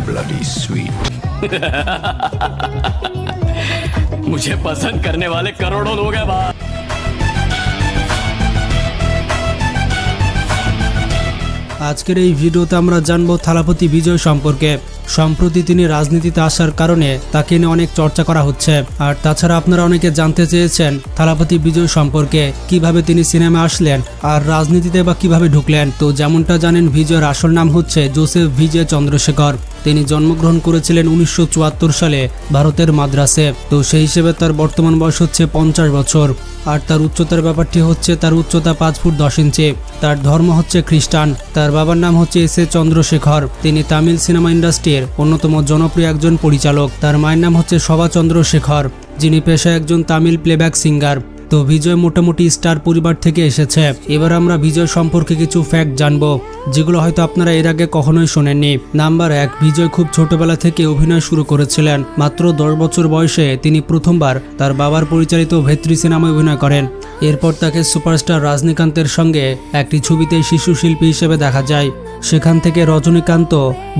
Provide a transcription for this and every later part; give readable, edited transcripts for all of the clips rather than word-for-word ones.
Bloody sweet. मुझे पसंद करने वाले करोड़ों लोग हैं बाहर। আজকের এই ভিডিওতে আমরা জানবো থালাপতি বিজয় সম্পর্কে। সম্প্রতি তিনি রাজনীতিতে আসার কারণে তাকে নিয়ে অনেক চর্চা করা হচ্ছে। আর তাছাড়া আপনারা অনেকে জানতে চেয়েছেন থালাপতি বিজয় সম্পর্কে, কিভাবে তিনি সিনেমা আসলেন আর রাজনীতিতে বা কিভাবে ঢুকলেন। তো যেমনটা জানেন, বিজয়ের আসল নাম হচ্ছে জোসেফ বিজয় চন্দ্রশেখর। তিনি জন্মগ্রহণ করেছিলেন 1974 সালে ভারতের মাদ্রাসে। তো সেই হিসেবে তার বর্তমান বয়স হচ্ছে 50 বছর। আর তার উচ্চতার ব্যাপারটি হচ্ছে তার উচ্চতা 5 ফুট 10 ইঞ্চি। তার ধর্ম হচ্ছে খ্রিস্টান। তার বাবার নাম হচ্ছে এস এ চন্দ্রশেখর। তিনি তামিল সিনেমা ইন্ডাস্ট্রির অন্যতম জনপ্রিয় একজন পরিচালক। তার মায়ের নাম হচ্ছে শোভা চন্দ্রশেখর, যিনি পেশায় একজন তামিল প্লেব্যাক সিঙ্গার। তো বিজয় মোটামুটি স্টার পরিবার থেকে এসেছে। এবার আমরা বিজয় সম্পর্কে কিছু ফ্যাক্ট জানবো, যেগুলো হয়তো আপনারা এর আগে কখনোই শোনেননি। নাম্বার 1, বিজয় খুব ছোটবেলা থেকে অভিনয় শুরু করেছিলেন। মাত্র 10 বছর বয়সে তিনি প্রথমবার তার বাবার পরিচালিত ভেত্রি সিনেমায় অভিনয় করেন। এরপর তাকে সুপারস্টার রজনীকান্তের সঙ্গে একটি ছবিতে শিশু শিল্পী হিসেবে দেখা যায়। সেখান থেকে রজনীকান্ত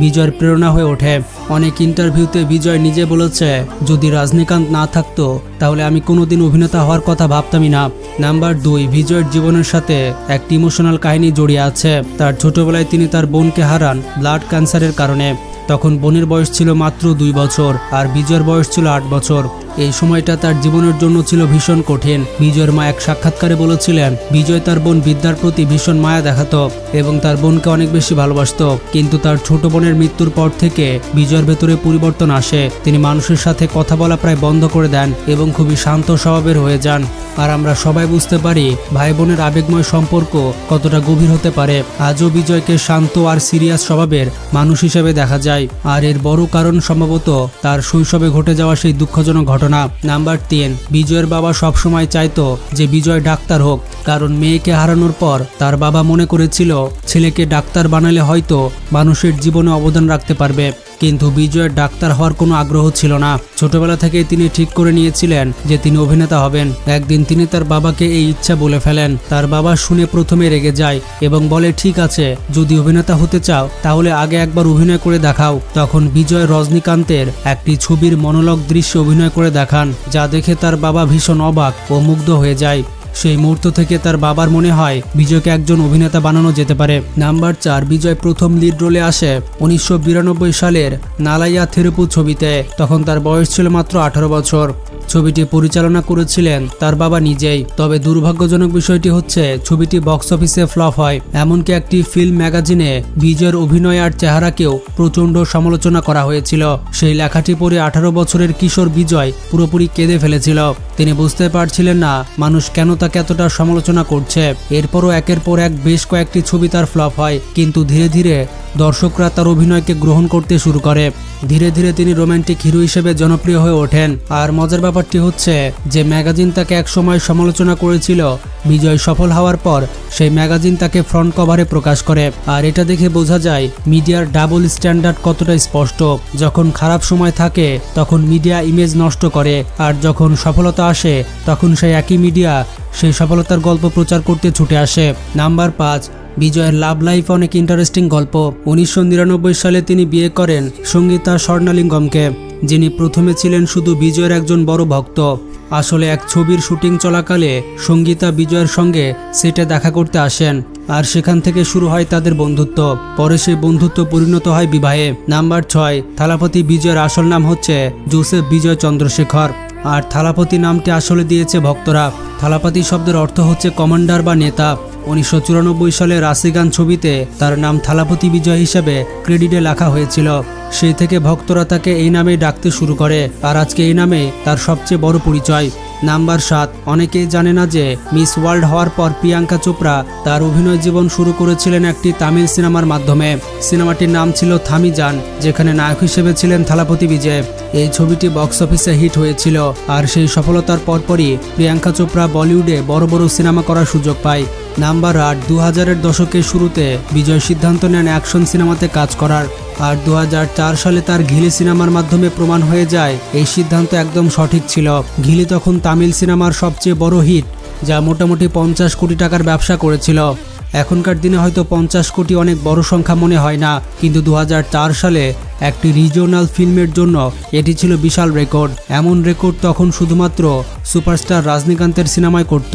বিজয়ের প্রেরণা হয়ে ওঠে। অনেক ইন্টারভিউতে বিজয় নিজে বলেছে, যদি রজনীকান্ত না থাকতো তাহলে আমি কোনোদিন অভিনেতা হওয়ার কথা ভাবতামই না। নাম্বার 2, বিজয়ের জীবনের সাথে একটি ইমোশনাল কাহিনী জড়িয়ে আছে। তার ছোটবেলায় তিনি তার বোনকে হারান ব্লাড ক্যান্সারের কারণে। তখন বোনের বয়স ছিল মাত্র 2 বছর আর বিজয়ের বয়স ছিল 8 বছর। এই সময়টা তার জীবনের জন্য ছিল ভীষণ কঠিন। বিজয়ের মা এক সাক্ষাৎকারে বলেছিলেন, বিজয় তার বোন বিদ্যার প্রতি ভীষণ মায়া দেখাতো এবং তার বোনকে অনেক বেশি ভালোবাসতো। কিন্তু তার ছোট বোনের মৃত্যুর পর থেকে বিজয়ের ভেতরে পরিবর্তন আসে। তিনি মানুষের সাথে কথা বলা প্রায় বন্ধ করে দেন এবং খুবই শান্ত স্বভাবের হয়ে যান। আর আমরা সবাই বুঝতে পারি ভাই বোনের আবেগময় সম্পর্ক কতটা গভীর হতে পারে। আজও বিজয়কে শান্ত আর সিরিয়াস স্বভাবের মানুষ হিসেবে দেখা যায়। আর এর বড় কারণ সম্ভবত তার শৈশবে ঘটে যাওয়া সেই দুঃখজনক ঘটনা। নাম্বার 3, বিজয়ের বাবা সবসময় চাইতো যে বিজয় ডাক্তার হোক, কারণ মেয়েকে হারানোর পর তার বাবা মনে করেছিল ছেলেকে ডাক্তার বানালে হয়তো মানুষের জীবনে অবদান রাখতে পারবে। কিন্তু বিজয়ের ডাক্তার হওয়ার কোনো আগ্রহ ছিল না। ছোটবেলা থেকে তিনি ঠিক করে নিয়েছিলেন যে তিনি অভিনেতা হবেন। একদিন তিনি তার বাবাকে এই ইচ্ছা বলে ফেলেন। তার বাবা শুনে প্রথমে রেগে যায় এবং বলে, ঠিক আছে, যদি অভিনেতা হতে চাও তাহলে আগে একবার অভিনয় করে দেখাও। তখন বিজয় রজনীকান্তের একটি ছবির মনোলগ দৃশ্যে অভিনয় করে দেখান, যা দেখে তার বাবা ভীষণ অবাক ও মুগ্ধ হয়ে যায়। সেই মুহূর্ত থেকে তার বাবার মনে হয় বিজয়কে একজন অভিনেতা বানানো যেতে পারে। নাম্বার 4, বিজয় প্রথম লিড রোলে আসে 1992 সালের নালাইয়া থেরুপু ছবিতে। তখন তার বয়স ছিল মাত্র 18 বছর। ছবিটি পরিচালনা করেছিলেন তার বাবা নিজেই। তবে দুর্ভাগ্যজনক বিষয়টি হচ্ছে ছবিটি বক্স অফিসে ফ্লপ হয়। এমনকি একটি ফিল্ম ম্যাগাজিনে বিজয়ের অভিনয় আর চেহারাকেও প্রচণ্ড সমালোচনা করা হয়েছিল। সেই লেখাটি পড়ে 18 বছরের কিশোর বিজয় পুরোপুরি কেঁদে ফেলেছিল। তিনি বুঝতে পারছিলেন না মানুষ কেন তাকে এতটা সমালোচনা করছে। এরপরও একের পর এক বেশ কয়েকটি ছবি তার ফ্লপ হয়, কিন্তু ধীরে ধীরে দর্শকরা তার অভিনয়কে গ্রহণ করতে শুরু করে। ধীরে ধীরে তিনি রোমান্টিক হিরো হিসেবে জনপ্রিয় হয়ে ওঠেন। আর মজার ব্যাপারটি হচ্ছে যে ম্যাগাজিন তাকে একসময় সমালোচনা করেছিল, বিজয় সফল হওয়ার পর সেই ম্যাগাজিন তাকে ফ্রন্ট কভারে প্রকাশ করে। আর এটা দেখে বোঝা যায় মিডিয়ার ডাবল স্ট্যান্ডার্ড কতটা স্পষ্ট। যখন খারাপ সময় থাকে তখন মিডিয়া ইমেজ নষ্ট করে, আর যখন সফলতা আসে তখন সেই একই মিডিয়া সেই সফলতার গল্প প্রচার করতে ছুটে আসে। নাম্বার 5, বিজয়ের লাভ লাইফ অনেক ইন্টারেস্টিং গল্প। 1999 সালে তিনি বিয়ে করেন সঙ্গীতা স্বর্ণালিঙ্গমকে, যিনি প্রথমে ছিলেন শুধু বিজয়ের একজন বড় ভক্ত। আসলে এক ছবির শুটিং চলাকালে সঙ্গীতা বিজয়ের সঙ্গে সেটে দেখা করতে আসেন, আর সেখান থেকে শুরু হয় তাদের বন্ধুত্ব। পরে সেই বন্ধুত্ব পরিণত হয় বিবাহে। নাম্বার 6, থালাপতি বিজয়ের আসল নাম হচ্ছে জোসেফ বিজয় চন্দ্রশেখর। আর থালাপতি নামটি আসলে দিয়েছে ভক্তরা। থালাপতি শব্দের অর্থ হচ্ছে কমান্ডার বা নেতা। 1994 সালে রাশিগান ছবিতে তার নাম থালাপতি বিজয় হিসেবে ক্রেডিটে লেখা হয়েছিল। সেই থেকে ভক্তরা তাকে এই নামেই ডাকতে শুরু করে, আর আজকে এই নামে তার সবচেয়ে বড় পরিচয়। নাম্বার 7, অনেকেই জানে না যে মিস ওয়ার্ল্ড হওয়ার পর প্রিয়াঙ্কা চোপড়া তার অভিনয় জীবন শুরু করেছিলেন একটি তামিল সিনেমার মাধ্যমে। সিনেমাটির নাম ছিল থামি যান, যেখানে নায়ক হিসেবে ছিলেন থালাপতি বিজয়। এই ছবিটি বক্স অফিসে হিট হয়েছিল, আর সেই সফলতার পরপরই প্রিয়াঙ্কা চোপড়া বলিউডে বড় বড় সিনেমা করার সুযোগ পায়। নাম্বার 8, 2000-এর দশকের শুরুতে বিজয় সিদ্ধান্ত নেন অ্যাকশন সিনেমাতে কাজ করার। আর 2004 সালে তার ঘিলি সিনেমার মাধ্যমে প্রমাণ হয়ে যায় এই সিদ্ধান্ত একদম সঠিক ছিল। ঘিলি তখন তামিল সিনেমার সবচেয়ে বড় হিট, যা মোটামুটি 50 কোটি টাকার ব্যবসা করেছিল। এখনকার দিনে হয়তো 50 কোটি অনেক বড় সংখ্যা মনে হয় না, কিন্তু 2004 সালে একটি রিজিওনাল ফিল্মের জন্য এটি ছিল বিশাল রেকর্ড। এমন রেকর্ড তখন শুধুমাত্র সুপারস্টার রজনীকান্তের সিনেমায় করত,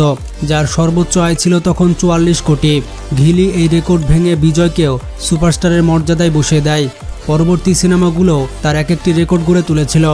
যার সর্বোচ্চ আয় ছিল তখন 44 কোটি। ঘিলি এই রেকর্ড ভেঙে বিজয়কেও সুপারস্টারের মর্যাদায় বসিয়ে দেয়। পরবর্তী সিনেমাগুলো তার এক একটি রেকর্ড গড়ে তুলেছিল।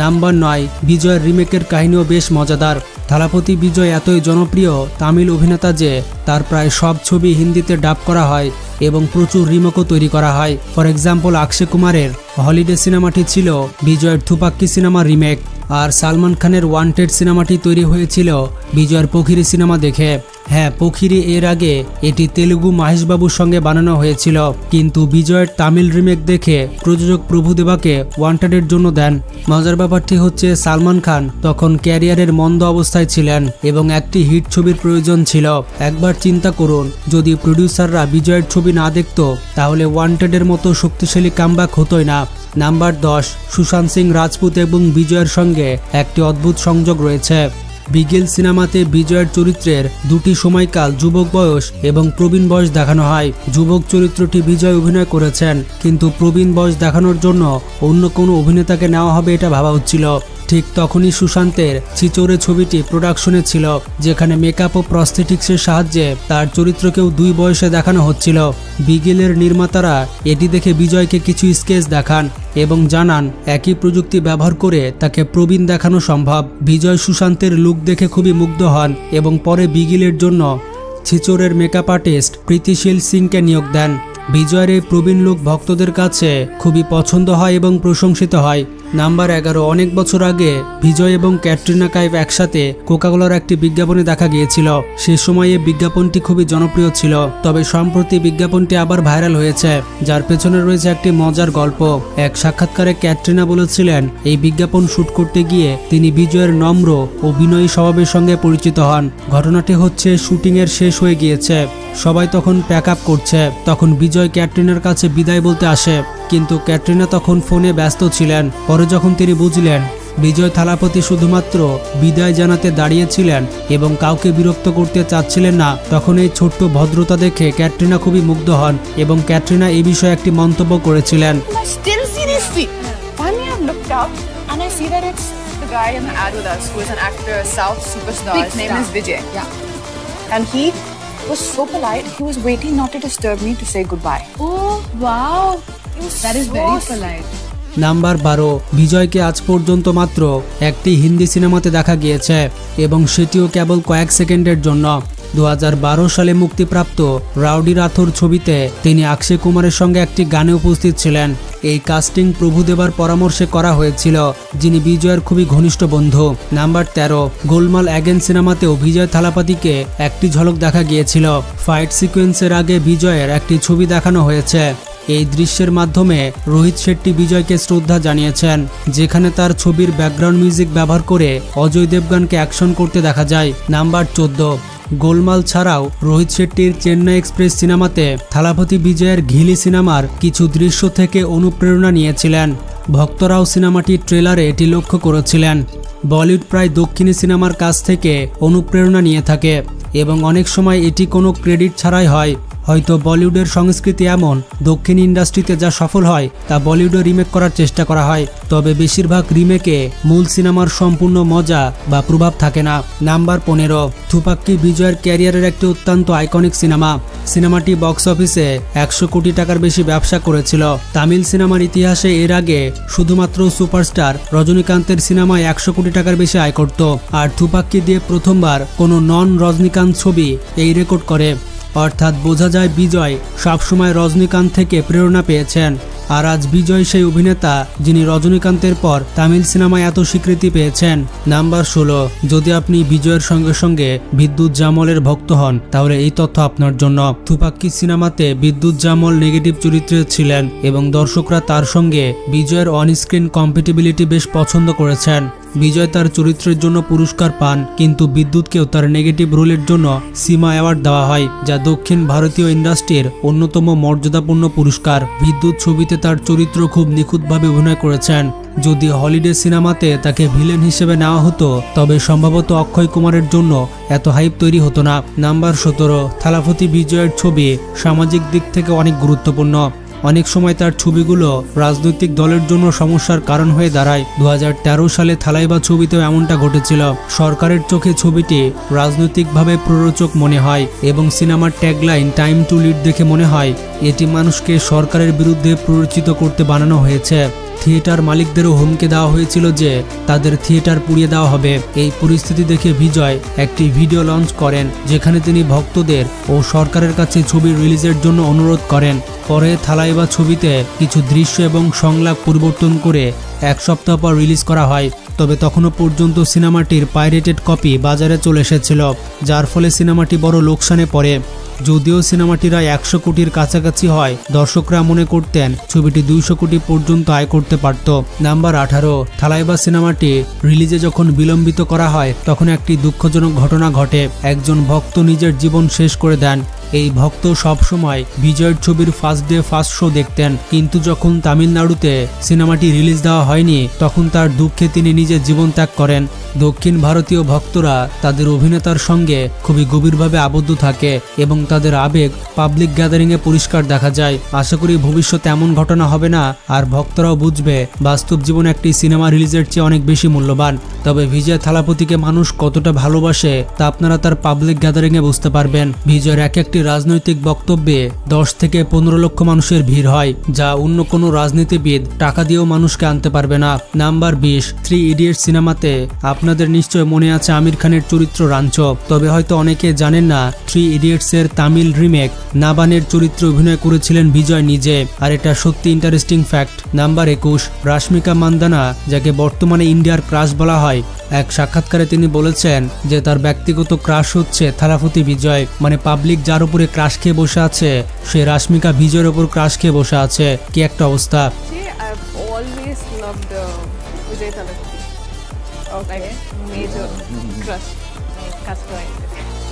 নাম্বার 9, বিজয়ের রিমেকের কাহিনীও বেশ মজাদার। থালাপতি বিজয় এতই জনপ্রিয় তামিল অভিনেতা যে তার প্রায় সব ছবি হিন্দিতে ডাব করা হয় এবং প্রচুর রিমেকও তৈরি করা হয়। ফর এক্সাম্পল, অক্ষয় কুমারের হলিডে সিনেমাটি ছিল বিজয়ের থুপাক্কি সিনেমার রিমেক, আর সালমান খানের ওয়ান্টেড সিনেমাটি তৈরি হয়েছিল বিজয়ের পোখিরি সিনেমা দেখে। হ্যাঁ, পোখিরি এর আগে এটি তেলুগু মহেশবাবুর সঙ্গে বানানো হয়েছিল, কিন্তু বিজয়ের তামিল রিমেক দেখে প্রযোজক প্রভুদেবাকে ওয়ান্টেডের জন্য দেন। মজার ব্যাপারটি হচ্ছে সালমান খান তখন ক্যারিয়ারের মন্দ অবস্থায় ছিলেন এবং একটি হিট ছবির প্রয়োজন ছিল। একবার চিন্তা করুন, যদি প্রডিউসাররা বিজয়ের ছবি না দেখত তাহলে ওয়ান্টেডের মতো শক্তিশালী কামব্যাক হতোই না। নাম্বার 10, সুশান্ত সিং রাজপুত এবং বিজয়ের সঙ্গে একটি অদ্ভুত সংযোগ রয়েছে। বিগেল সিনেমাতে বিজয়ের চরিত্রের দুটি সময়কাল, যুবক বয়স এবং প্রবীণ বয়স দেখানো হয়। যুবক চরিত্রটি বিজয় অভিনয় করেছেন, কিন্তু প্রবীণ বয়স দেখানোর জন্য অন্য কোনো অভিনেতাকে নেওয়া হবে এটা ভাবা হচ্ছিল। ঠিক তখনই সুশান্তের চিচোরে ছবিটি প্রোডাকশনে ছিল, যেখানে মেকআপ ও প্রস্থেটিক্সের সাহায্যে তার চরিত্রকেও 2 বয়সে দেখানো হচ্ছিল। বিগেলের নির্মাতারা এটি দেখে বিজয়কে কিছু স্কেচ দেখান এবং জানান একই প্রযুক্তি ব্যবহার করে তাকে প্রবীণ দেখানো সম্ভব। বিজয় সুশান্তের লুক দেখে খুবই মুগ্ধ হন এবং পরে বিগেলের জন্য চিচোরের মেকআপ আর্টিস্ট প্রীতিশীল সিংকে নিয়োগ দেন। বিজয়ের এই প্রবীণ লুক ভক্তদের কাছে খুবই পছন্দ হয় এবং প্রশংসিত হয়। নাম্বার 11, অনেক বছর আগে বিজয় এবং ক্যাটরিনা কাইফ একসাথে কোকাকোলার একটি বিজ্ঞাপনে দেখা গিয়েছিল। সে সময়ে বিজ্ঞাপনটি খুবই জনপ্রিয় ছিল, তবে সম্প্রতি বিজ্ঞাপনটি আবার ভাইরাল হয়েছে, যার পেছনে রয়েছে একটি মজার গল্প। এক সাক্ষাৎকারে ক্যাটরিনা বলেছিলেন এই বিজ্ঞাপন শুট করতে গিয়ে তিনি বিজয়ের নম্র ও বিনয়ী স্বভাবের সঙ্গে পরিচিত হন। ঘটনাটি হচ্ছে, শুটিংয়ের শেষ হয়ে গিয়েছে, সবাই তখন প্যাক আপ করছে, তখন বিজয় ক্যাটরিনার কাছে বিদায় বলতে আসে, কিন্তু ক্যাটরিনা তখন ফোনে ব্যস্ত ছিলেন। পরে যখন তিনি বুঝলেন বিজয় থালাপতি শুধুমাত্র বিদায় জানাতে দাঁড়িয়েছিলেন এবং কাউকে বিরক্ত করতে চাচ্ছিলেন না, তখন এই ছোট্ট ভদ্রতা দেখে ক্যাটরিনা খুবই মুগ্ধ হন এবং ক্যাটরিনা এই বিষয়ে একটি মন্তব্য করেছিলেন। And I see that it's the guy in the ad with us who is an actor, South superstar. His name is Vijay. Yeah. And he was so polite. He was waiting not to disturb me to say goodbye. Oh, wow. That is so very polite. Number 12, বিজয়কে আজ পর্যন্ত মাত্র একটি হিন্দি সিনেমাতে দেখা গিয়েছে এবং সেটিও কেবল কয়েক সেকেন্ডের জন্য। 2012 সালে মুক্তিপ্রাপ্ত রাউডি রাথোর ছবিতে তিনি অক্ষয় কুমারের সঙ্গে একটি গানে উপস্থিত ছিলেন। এই কাস্টিং প্রভুদেবার পরামর্শে করা হয়েছিল, যিনি বিজয়ের খুবই ঘনিষ্ঠ বন্ধু। নাম্বার 13, গোলমাল অ্যাগেন সিনেমাতেও বিজয় থালাপতিকে একটি ঝলক দেখা গিয়েছিল। ফাইট সিকোয়েন্সের আগে বিজয়ের একটি ছবি দেখানো হয়েছে। এই দৃশ্যের মাধ্যমে রোহিত শেট্টি বিজয়কে শ্রদ্ধা জানিয়েছেন, যেখানে তার ছবির ব্যাকগ্রাউন্ড মিউজিক ব্যবহার করে অজয় দেবগনকে অ্যাকশন করতে দেখা যায়। নাম্বার 14, গোলমাল ছাড়াও রোহিত শেট্টির চেন্নাই এক্সপ্রেস সিনেমাতে থালাপতি বিজয়ের ঘিলি সিনেমার কিছু দৃশ্য থেকে অনুপ্রেরণা নিয়েছিলেন। ভক্তরাও সিনেমাটির ট্রেলারে এটি লক্ষ্য করেছিলেন। বলিউড প্রায় দক্ষিণী সিনেমার কাছ থেকে অনুপ্রেরণা নিয়ে থাকে এবং অনেক সময় এটি কোনো ক্রেডিট ছাড়াই হয়। হয়তো বলিউডের সংস্কৃতি এমন, দক্ষিণ ইন্ডাস্ট্রিতে যা সফল হয় তা বলিউডে রিমেক করার চেষ্টা করা হয়, তবে বেশিরভাগ রিমেকে মূল সিনেমার সম্পূর্ণ মজা বা প্রভাব থাকে না। নাম্বার 15, থুপাক্কি বিজয়ের ক্যারিয়ারের একটি অত্যন্ত আইকনিক সিনেমা। সিনেমাটি বক্স অফিসে 100 কোটি টাকার বেশি ব্যবসা করেছিল। তামিল সিনেমার ইতিহাসে এর আগে শুধুমাত্র সুপারস্টার রজনীকান্তের সিনেমায় 100 কোটি টাকার বেশি আয় করত, আর থুপাক্কি দিয়ে প্রথমবার কোনো নন রজনীকান্ত ছবি এই রেকর্ড করে। অর্থাৎ বোঝা যায় বিজয় সবসময় রজনীকান্ত থেকে প্রেরণা পেয়েছেন, আর আজ বিজয় সেই অভিনেতা যিনি রজনীকান্তের পর তামিল সিনেমায় এত স্বীকৃতি পেয়েছেন। নাম্বার 16, যদি আপনি বিজয়ের সঙ্গে সঙ্গে বিদ্যুৎ জামলের ভক্ত হন তাহলে এই তথ্য আপনার জন্য। থুপাক্কি সিনেমাতে বিদ্যুৎ জামল নেগেটিভ চরিত্রে ছিলেন এবং দর্শকরা তার সঙ্গে বিজয়ের অনস্ক্রিন কম্প্যাটিবিলিটি বেশ পছন্দ করেছেন। বিজয় তার চরিত্রের জন্য পুরস্কার পান, কিন্তু বিদ্যুৎকেও তার নেগেটিভ রোলের জন্য সিমা অ্যাওয়ার্ড দেওয়া হয়, যা দক্ষিণ ভারতীয় ইন্ডাস্ট্রির অন্যতম মর্যাদাপূর্ণ পুরস্কার। বিদ্যুৎ ছবিতে তার চরিত্র খুব নিখুঁতভাবে অভিনয় করেছেন। যদি হলিডে সিনেমাতে তাকে ভিলেন হিসেবে নেওয়া হতো তবে সম্ভবত অক্ষয় কুমারের জন্য এত হাইপ তৈরি হতো না। নাম্বার 17, থালাপতি বিজয়ের ছবি সামাজিক দিক থেকে অনেক গুরুত্বপূর্ণ। অনেক সময় তার ছবিগুলো রাজনৈতিক দলের জন্য সমস্যার কারণ হয়ে দাঁড়ায়। 2013 সালে থালাইবা ছবিতেও এমনটা ঘটেছিল। সরকারের চোখে ছবিটি রাজনৈতিকভাবে প্ররোচক মনে হয় এবং সিনেমার ট্যাগলাইন টাইম টু লিড দেখে মনে হয় এটি মানুষকে সরকারের বিরুদ্ধে প্ররোচিত করতে বানানো হয়েছে। থিয়েটার মালিকদেরও হুমকি দেওয়া হয়েছিল যে তাদের থিয়েটার পুড়িয়ে দেওয়া হবে। এই পরিস্থিতি দেখে বিজয় একটি ভিডিও লঞ্চ করেন যেখানে তিনি ভক্তদের ও সরকারের কাছে ছবি রিলিজের জন্য অনুরোধ করেন। পরে থালাইবা ছবিতে কিছু দৃশ্য এবং সংলাপ পরিবর্তন করে 1 সপ্তাহ পর রিলিজ করা হয়। তবে তখনও পর্যন্ত সিনেমাটির পাইরেটেড কপি বাজারে চলে এসেছিল, যার ফলে সিনেমাটি বড় লোকসানে পড়ে। যদিও সিনেমাটি প্রায় 100 কোটির কাছাকাছি হয়, দর্শকরা মনে করতেন ছবিটি 200 কোটি পর্যন্ত আয় করতে পারত। নাম্বার 18, থালাইবা সিনেমাটি রিলিজে যখন বিলম্বিত করা হয় তখন একটি দুঃখজনক ঘটনা ঘটে। একজন ভক্ত নিজের জীবন শেষ করে দেন। এই ভক্ত সবসময় বিজয়ের ছবির ফার্স্ট ডে ফার্স্ট শো দেখতেন, কিন্তু যখন তামিলনাড়ুতে সিনেমাটি রিলিজ দেওয়া হয়নি তখন তার দুঃখে তিনি নিজের জীবন ত্যাগ করেন। দক্ষিণ ভারতীয় ভক্তরা তাদের অভিনেতার সঙ্গে খুবই গভীরভাবে আবদ্ধ থাকে এবং তাদের আবেগ পাবলিক গ্যাদারিংয়ে পরিষ্কার দেখা যায়। আশা করি ভবিষ্যতে এমন ঘটনা হবে না আর ভক্তরাও বুঝবে বাস্তব জীবন একটি সিনেমা রিলিজের চেয়ে অনেক বেশি মূল্যবান। তবে বিজয় থালাপতিকে মানুষ কতটা ভালোবাসে তা আপনারা তার পাবলিক গ্যাদারিংয়ে বুঝতে পারবেন। বিজয়ের একটি রাজনৈতিক বক্তব্যে 10 থেকে 15 লক্ষ মানুষের ভিড় হয়, যা অন্য কোনো রাজনীতিবিদ টাকা দিয়েও মানুষকে আনতে পারবে না। নাম্বার 20, 3 ইডিয়টস সিনেমাতে আপনাদের নিশ্চয় মনে আছে আমির খানের চরিত্র রাঞ্চো। তবে হয়তো অনেকে জানেন না 3 ইডিয়টস এর তামিল রিমেক নাবানের চরিত্রে অভিনয় করেছিলেন বিজয় নিজে, আর এটা সত্যি interesting fact. Number 21, Rashmika Mandanna, যাকে বর্তমানে ইন্ডিয়ার ক্রাশ বলা হয়, এক সাক্ষাৎকারে তিনি বলেছেন যে তার ব্যক্তিগত ক্রাশ হচ্ছে থালাপতি বিজয়, মানে পাবলিক যার উপরে ক্রাশ খেয়ে বসে আছে সে রাশমিকা বিজয়ের উপর ক্রাশ খেয়ে বসে আছে। কি একটা অবস্থা!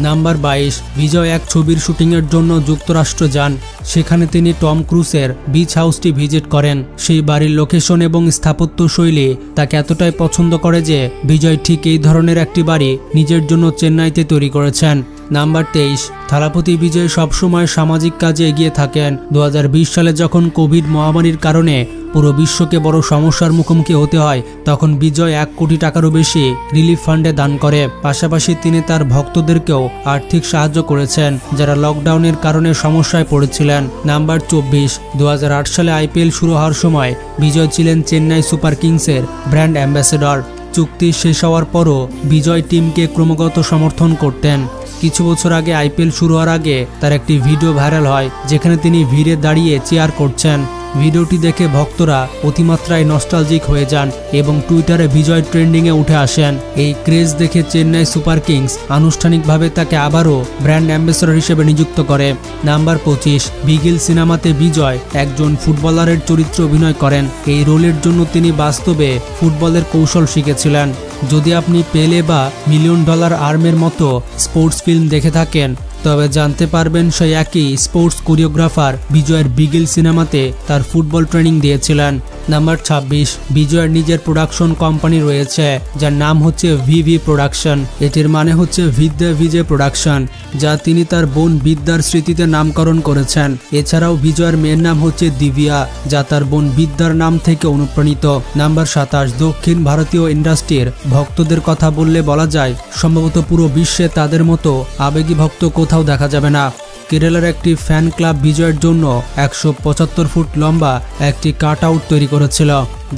নাম্বার 22, বিজয় এক ছবির শুটিংয়ের জন্য যুক্তরাষ্ট্র যান। সেখানে তিনি টম ক্রুজের বিচ হাউসটি ভিজিট করেন। সেই বাড়ির লোকেশন এবং স্থাপত্য শৈলী তাকে এতটাই পছন্দ করে যে বিজয় ঠিক এই ধরনের একটি বাড়ি নিজের জন্য চেন্নাইতে তৈরি করেছেন। নাম্বার 23, থালাপতি বিজয় সবসময় সামাজিক কাজে এগিয়ে থাকেন। 2020 সালে যখন কোভিড মহামারীর কারণে পুরো বিশ্বকে বড় সমস্যার মুখোমুখি হতে হয় তখন বিজয় 1 কোটি টাকারও বেশি রিলিফ ফান্ডে দান করে। পাশাপাশি তিনি তার ভক্তদেরকেও আর্থিক সাহায্য করেছেন যারা লকডাউনের কারণে সমস্যায় পড়েছিলেন। নাম্বার 24, 2008 সালে IPL শুরু হওয়ার সময় বিজয় ছিলেন চেন্নাই সুপার কিংসের ব্র্যান্ড অ্যাম্বাসেডর। চুক্তি শেষ হওয়ার পরও বিজয় টিমকে ক্রমাগত সমর্থন করতেন। কিছু বছর আগে IPL শুরু হওয়ার আগে তার একটি ভিডিও ভাইরাল হয় যেখানে তিনি ভিড়ে দাঁড়িয়ে চেয়ার করছেন। ভিডিওটি দেখে ভক্তরা অতিমাত্রায় নস্টালজিক হয়ে যান এবং টুইটারে বিজয় ট্রেন্ডিংয়ে উঠে আসেন। এই ক্রেজ দেখে চেন্নাই সুপার কিংস আনুষ্ঠানিকভাবে তাকে আবারও ব্র্যান্ড অ্যাম্বাসেডর হিসেবে নিযুক্ত করে। নাম্বার 25, বিগিল সিনেমাতে বিজয় একজন ফুটবলারের চরিত্রে অভিনয় করেন। এই রোলের জন্য তিনি বাস্তবে ফুটবলের কৌশল শিখেছিলেন। যদি আপনি পেলে বা $1 মিলিয়ন আর্মের মতো স্পোর্টস ফিল্ম দেখে থাকেন তবে জানতে পারবেন সেই একই স্পোর্টস কোরিওগ্রাফার বিজয়ের বিগিল সিনেমাতে তার ফুটবল ট্রেনিং দিয়েছিলেন। নাম্বার 26, বিজয়ের নিজের প্রোডাকশন কোম্পানি রয়েছে যার নাম হচ্ছে ভিভি প্রোডাকশন। এটির মানে হচ্ছে ভিদ্যা ভিজে প্রোডাকশন, যা তিনি তার বোন বিদ্যার স্মৃতিতে নামকরণ করেছেন। এছাড়াও বিজয়ের মেয়ের নাম হচ্ছে দিব্যা, যা তার বোন বিদ্যার নাম থেকে অনুপ্রাণিত। নাম্বার 27, দক্ষিণ ভারতীয় ইন্ডাস্ট্রির ভক্তদের কথা বললে বলা যায় সম্ভবত পুরো বিশ্বে তাদের মতো আবেগী ভক্ত কোথাও দেখা যাবে না। কেরালার একটি ফ্যান ক্লাব বিজয়ের জন্য 175 ফুট লম্বা একটি কাট আউট তৈরি করেছিল,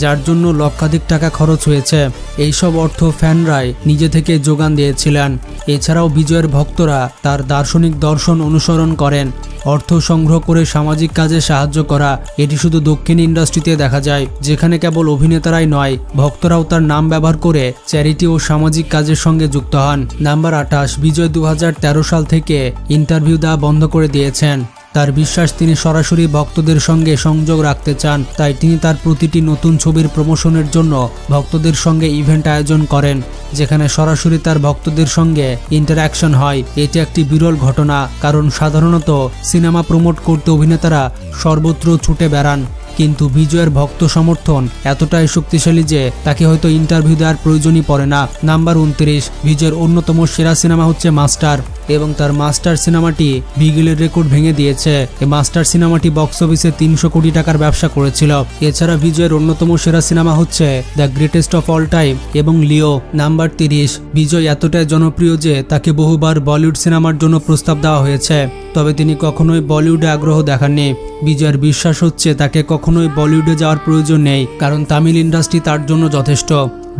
যার জন্য লক্ষাধিক টাকা খরচ হয়েছে। এইসব অর্থ ফ্যানরাই নিজে থেকে যোগান দিয়েছিলেন। এছাড়াও বিজয়ের ভক্তরা তার দার্শনিক দর্শন অনুসরণ করেন। অর্থ সংগ্রহ করে সামাজিক কাজে সাহায্য করা এটি শুধু দক্ষিণ ইন্ডাস্ট্রিতে দেখা যায়, যেখানে কেবল অভিনেতারাই নয় ভক্তরাও তার নাম ব্যবহার করে চ্যারিটি ও সামাজিক কাজের সঙ্গে যুক্ত হন। নাম্বার 28, বিজয় 2013 সাল থেকে ইন্টারভিউ দেওয়া বন্ধ করে দিয়েছেন। তার বিশ্বাস তিনি সরাসরি ভক্তদের সঙ্গে সংযোগ রাখতে চান, তাই তিনি তার প্রতিটি নতুন ছবির প্রমোশনের জন্য ভক্তদের সঙ্গে ইভেন্ট আয়োজন করেন যেখানে সরাসরি তার ভক্তদের সঙ্গে ইন্টারঅ্যাকশন হয়। এটি একটি বিরল ঘটনা, কারণ সাধারণত সিনেমা প্রমোট করতে অভিনেতারা সর্বত্র ছুটে বেড়ান। কিন্তু বিজয়ের ভক্ত সমর্থন এতটাই শক্তিশালী যে তাকে হয়তো ইন্টারভিউ দেওয়ার প্রয়োজনই পড়ে না। নাম্বার 29, বিজয়ের অন্যতম সেরা সিনেমা হচ্ছে মাস্টার এবং তার মাস্টার সিনেমাটি বিগিলের রেকর্ড ভেঙে দিয়েছে। এই মাস্টার সিনেমাটি বক্স অফিসে 300 কোটি টাকার ব্যবসা করেছিল। এছাড়া বিজয়ের অন্যতম সেরা সিনেমা হচ্ছে the greatest of all time এবং লিও। নাম্বার 30, বিজয় এতটাই জনপ্রিয় যে তাকে বহুবার বলিউড সিনেমার জন্য প্রস্তাব দেওয়া হয়েছে, তবে তিনি কখনোই বলিউডে আগ্রহ দেখাননি। বিজয়ের বিশ্বাস হচ্ছে তাকে কখনোই বলিউডে যাওয়ার প্রয়োজন নেই, কারণ তামিল ইন্ডাস্ট্রি তার জন্য যথেষ্ট।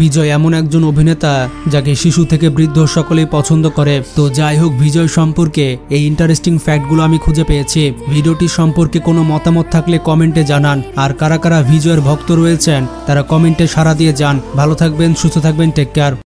বিজয় এমন একজন অভিনেতা যাকে শিশু থেকে বৃদ্ধ সকলেই পছন্দ করে। তো যাই হোক, বিজয় সম্পর্কে এই ইন্টারেস্টিং ফ্যাক্টগুলো আমি খুঁজে পেয়েছি। ভিডিওটি সম্পর্কে কোনো মতামত থাকলে কমেন্টে জানান, আর কারা কারা বিজয়ের ভক্ত রয়েছেন তারা কমেন্টে সাড়া দিয়ে যান। ভালো থাকবেন, সুস্থ থাকবেন, টেক কেয়ার।